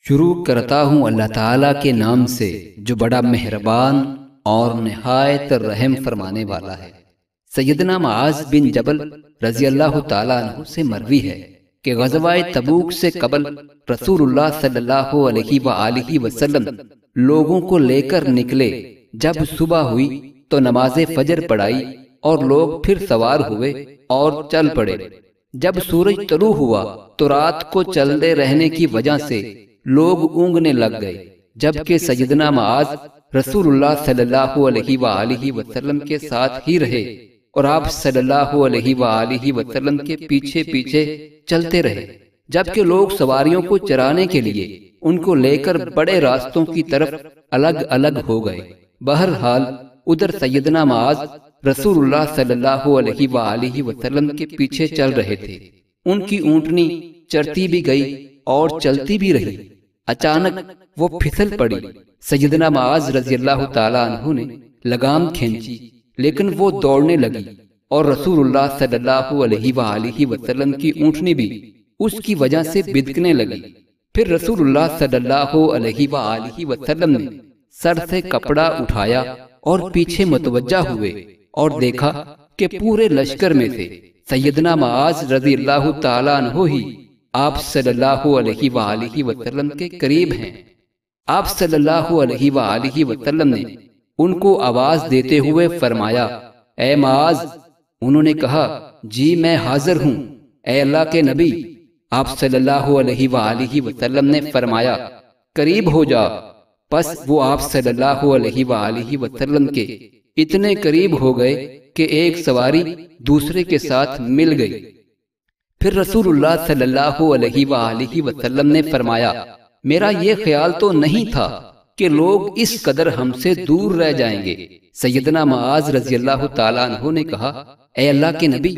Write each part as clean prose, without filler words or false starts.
شروع کرتا ہوں اللہ تعالیٰ کے نام سے جو بڑا مہربان اور نہایت رحم فرمانے والا ہے۔ سیدنا معاذ بن جبل رضی اللہ تعالیٰ عنہ سے مروی ہے کہ غزوہ تبوک سے قبل رسول اللہ صلی اللہ علیہ وآلہ وسلم لوگوں کو لے کر نکلے۔ جب صبح ہوئی تو نماز فجر پڑھائی اور لوگ پھر سوار ہوئے اور چل پڑے۔ جب سورج طلوع ہوا تو رات کو چلتے رہنے کی وجہ سے لوگ اونگنے لگ گئے، جبکہ سیدنا معاذ رسول اللہ صلی اللہ علیہ وآلہ وسلم کے ساتھ ہی رہے اور آپ صلی اللہ علیہ وآلہ وسلم کے پیچھے پیچھے چلتے رہے، جبکہ لوگ سواریوں کو چرانے کے لیے ان کو لے کر بڑے راستوں کی طرف الگ الگ ہو گئے۔ بہرحال ادھر سیدنا معاذ رسول اللہ صلی اللہ علیہ وآلہ وسلم کے پیچھے چل رہے تھے۔ ان کی اونٹنی چرتی بھی گئی اور چلتی بھی رہی۔ اچانک وہ پھسل پڑی۔ سیدنا معاذ رضی اللہ تعالیٰ عنہ نے لگام کھینچی، لیکن وہ دوڑنے لگی اور رسول اللہ صلی اللہ علیہ وآلہ وسلم کی اونٹنی بھی اس کی وجہ سے بدکنے لگی۔ پھر رسول اللہ صلی اللہ علیہ وآلہ وسلم نے سر سے کپڑا اٹھایا اور پیچھے متوجہ ہوئے اور دیکھا کہ پورے لشکر میں سے سیدنا معاذ رضی اللہ تعالیٰ عنہ ہی آپ صلی اللہ علیہ وآلہ وسلم کے قریب ہیں۔ آپ صلی اللہ علیہ وآلہ وسلم نے ان کو آواز دیتے ہوئے فرمایا، اے معاذ۔ انہوں نے کہا، جی میں حاضر ہوں اے اللہ کے نبی۔ آپ صلی اللہ علیہ وآلہ وسلم نے فرمایا، قریب ہو جا۔ پس وہ آپ صلی اللہ علیہ وآلہ وسلم کے اتنے قریب ہو گئے کہ ایک سواری دوسرے کے ساتھ مل گئی۔ پھر رسول اللہ صلی اللہ علیہ وآلہ وسلم نے فرمایا، میرا یہ خیال تو نہیں تھا کہ لوگ اس قدر ہم سے دور رہ جائیں گے۔ سیدنا معاذ رضی اللہ تعالیٰ عنہ نے کہا، اے اللہ کے نبی،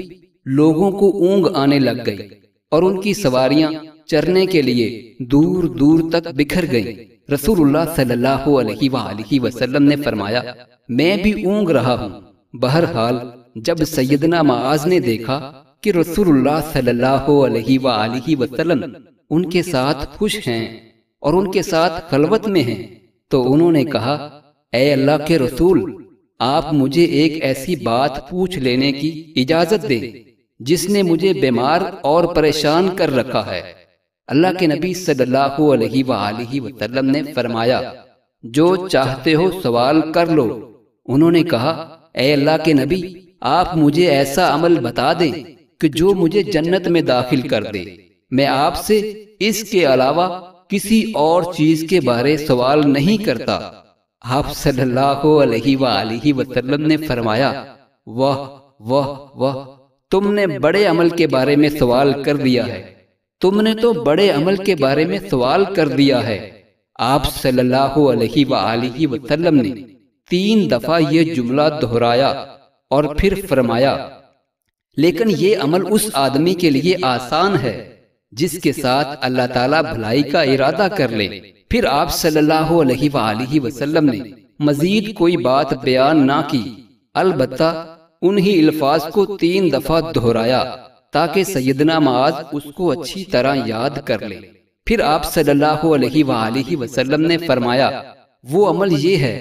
لوگوں کو اونگ آنے لگ گئی اور ان کی سواریاں چرنے کے لیے دور دور تک بکھر گئیں۔ رسول اللہ صلی اللہ علیہ وآلہ وسلم نے فرمایا، میں بھی اونگ رہا ہوں۔ بہرحال جب سیدنا معاذ نے دیکھا کہ رسول اللہ صلی اللہ علیہ وآلہ وسلم ان کے ساتھ خوش ہیں اور ان کے ساتھ خلوت میں ہیں، تو انہوں نے کہا، اے اللہ کے رسول، آپ مجھے ایک ایسی بات پوچھ لینے کی اجازت دیں جس نے مجھے بیمار اور پریشان کر رکھا ہے۔ اللہ کے نبی صلی اللہ علیہ وآلہ وسلم نے فرمایا، جو چاہتے ہو سوال کر لو۔ انہوں نے کہا، اے اللہ کے نبی، آپ مجھے ایسا عمل بتا دیں کہ جو مجھے جنت میں داخل کر دے۔ میں آپ سے اس کے علاوہ کسی اور چیز کے بارے سوال نہیں کرتا۔ آپ صلی اللہ علیہ وآلہ وسلم نے فرمایا، واہ واہ واہ، تم نے بڑے عمل کے بارے میں سوال کر دیا ہے، تم نے تو بڑے عمل کے بارے میں سوال کر دیا ہے۔ آپ صلی اللہ علیہ وآلہ وسلم نے 3 دفعہ یہ جملہ دہرایا اور پھر فرمایا، لیکن یہ عمل اس آدمی کے لیے آسان ہے جس کے ساتھ اللہ تعالیٰ بھلائی کا ارادہ کر لے۔ پھر آپ صلی اللہ علیہ وآلہ وسلم نے مزید کوئی بات بیان نہ کی، البتہ انہی الفاظ کو 3 دفعہ دہرایا تاکہ سیدنا معاذ اس کو اچھی طرح یاد کر لے۔ پھر آپ صلی اللہ علیہ وآلہ وسلم نے فرمایا، وہ عمل یہ ہے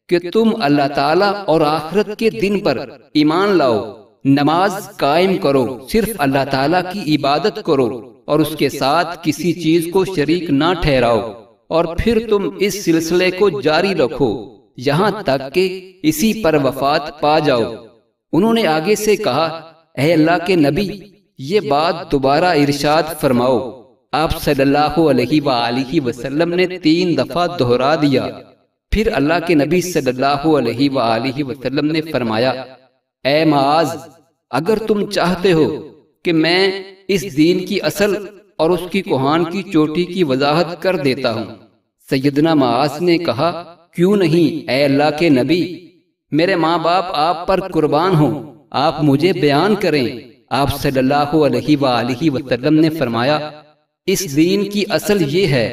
کہ تم اللہ تعالیٰ اور آخرت کے دن پر ایمان لاؤ، نماز قائم کرو، صرف اللہ تعالیٰ کی عبادت کرو اور اس کے ساتھ کسی چیز کو شریک نہ ٹھہراؤ، اور پھر تم اس سلسلے کو جاری رکھو یہاں تک کہ اسی پر وفات پا جاؤ۔ انہوں نے آگے سے کہا، اے اللہ کے نبی، یہ بات دوبارہ ارشاد فرماؤ۔ آپ صلی اللہ علیہ وآلہ وسلم نے 3 دفعہ دہرا دیا۔ پھر اللہ کے نبی صلی اللہ علیہ وآلہ وسلم نے فرمایا، اے معاذ، اگر تم چاہتے ہو کہ میں اس دین کی اصل اور اس کی کوہان کی چوٹی کی وضاحت کر دیتا ہوں۔ سیدنا معاذ نے کہا، کیوں نہیں اے اللہ کے نبی، میرے ماں باپ آپ پر قربان ہوں، آپ مجھے بیان کریں۔ آپ صلی اللہ علیہ وآلہ وسلم نے فرمایا، اس دین کی اصل یہ ہے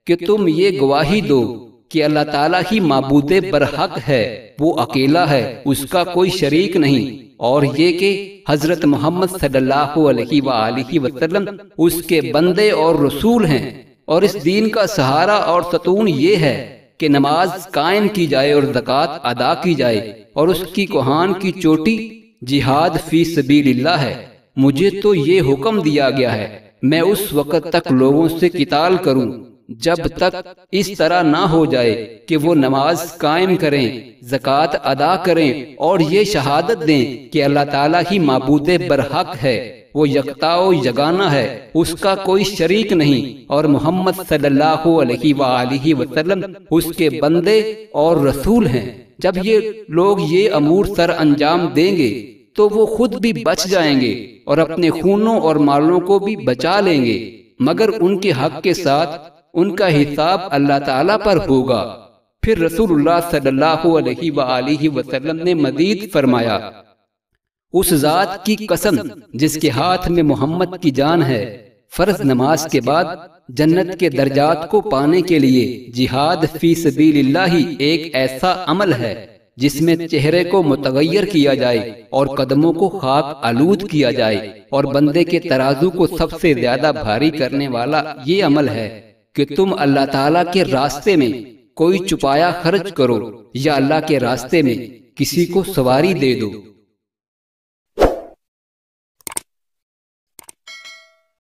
کہ تم یہ گواہی دو کہ اللہ تعالیٰ ہی معبود برحق ہے، وہ اکیلا ہے، اس کا کوئی شریک نہیں، اور یہ کہ حضرت محمد صلی اللہ علیہ وآلہ وسلم اس کے بندے اور رسول ہیں، اور اس دین کا سہارا اور ستون یہ ہے کہ نماز قائم کی جائے اور زکوٰۃ ادا کی جائے، اور اس کی کوہان کی چوٹی جہاد فی سبیل اللہ ہے۔ مجھے تو یہ حکم دیا گیا ہے میں اس وقت تک لوگوں سے قتال کروں جب تک اس طرح نہ ہو جائے کہ وہ نماز قائم کریں، زکوٰۃ ادا کریں اور یہ شہادت دیں کہ اللہ تعالیٰ ہی معبود برحق ہے، وہ یکتا و یگانہ ہے، اس کا کوئی شریک نہیں، اور محمد صلی اللہ علیہ وآلہ وسلم اس کے بندے اور رسول ہیں۔ جب یہ لوگ یہ امور سر انجام دیں گے تو وہ خود بھی بچ جائیں گے اور اپنے خونوں اور مالوں کو بھی بچا لیں گے، مگر ان کے حق کے ساتھ ان کا حساب اللہ تعالیٰ پر ہوگا۔ پھر رسول اللہ صلی اللہ علیہ وآلہ وسلم نے مزید فرمایا، اس ذات کی قسم جس کے ہاتھ میں محمد کی جان ہے، فرض نماز کے بعد جنت کے درجات کو پانے کے لیے جہاد فی سبیل اللہ ہی ایک ایسا عمل ہے جس میں چہرے کو متغیر کیا جائے اور قدموں کو خاک آلود کیا جائے، اور بندے کے ترازو کو سب سے زیادہ بھاری کرنے والا یہ عمل ہے کہ تم اللہ تعالیٰ کے راستے میں کوئی چپایا خرچ کرو یا اللہ کے راستے میں کسی کو سواری دے دو۔